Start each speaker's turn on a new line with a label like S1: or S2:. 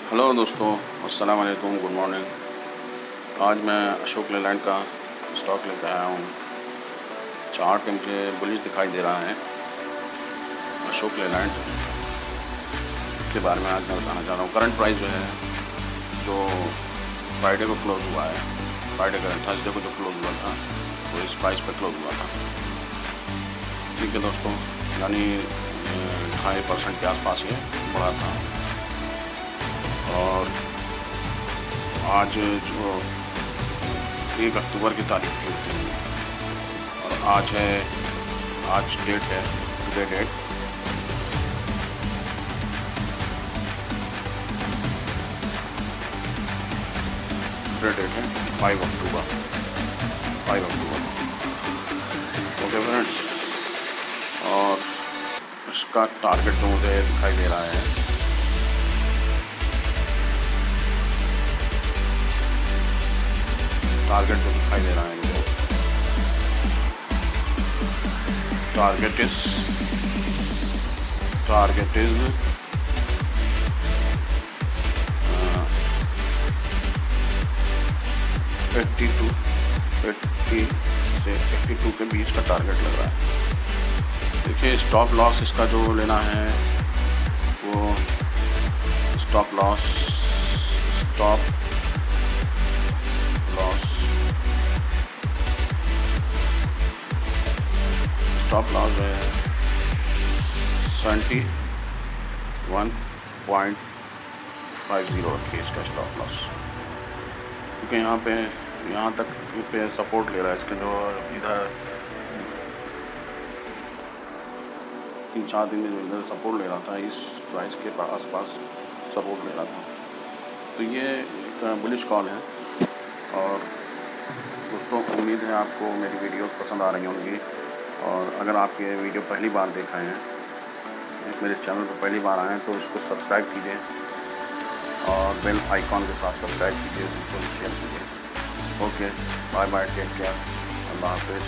S1: Hello दोस्तों, अस्सलाम वालेकुम, गुड मॉर्निंग। आज मैं अशोक लेलैंड का स्टॉक लेकर आया हूँ। चार्ट पे मुझे बुलिश दिखाई दे रहा है। अशोक लेलैंड के बारे में आज मैं बताना चाह रहा हूँ। करंट प्राइस जो है, जो फ्राइडे को क्लोज हुआ है, फ्राइडे का थर्सडे को जो क्लोज हुआ था वो इस प्राइस पर क्लोज हुआ था। ठीक है दोस्तों, यानी 2.5% के आसपास ये बढ़ा था। और आज जो 1 अक्टूबर की तारीख थी और आज डेट है, टुडे डेट है 5 अक्टूबर। ओके फ्रेंड्स, और इसका टारगेट जो मुझे दिखाई दे रहा है मुझे टारगेट इज 80 से 82 के बीच का टारगेट लग रहा है। देखिए, स्टॉप लॉस इसका जो लेना है वो स्टॉप लॉस है 71.50 रखिए इसका स्टॉप लॉस, क्योंकि यहाँ तक पे सपोर्ट ले रहा है। इसके जो इधर 3-4 दिन में जो इधर सपोर्ट ले रहा था, इस प्राइस के आसपास सपोर्ट ले रहा था, तो ये एक बुलिश कॉल है। और दोस्तों, उम्मीद है आपको मेरी वीडियोस पसंद आ रही होंगी। और अगर आप ये वीडियो पहली बार देख रहे हैं, मेरे चैनल पर पहली बार आए हैं, तो इसको सब्सक्राइब कीजिए और बेल आइकॉन के साथ सब्सक्राइब कीजिए, उसको शेयर कीजिए। Okay, bye bye, take care, अल्लाह हाफिज़।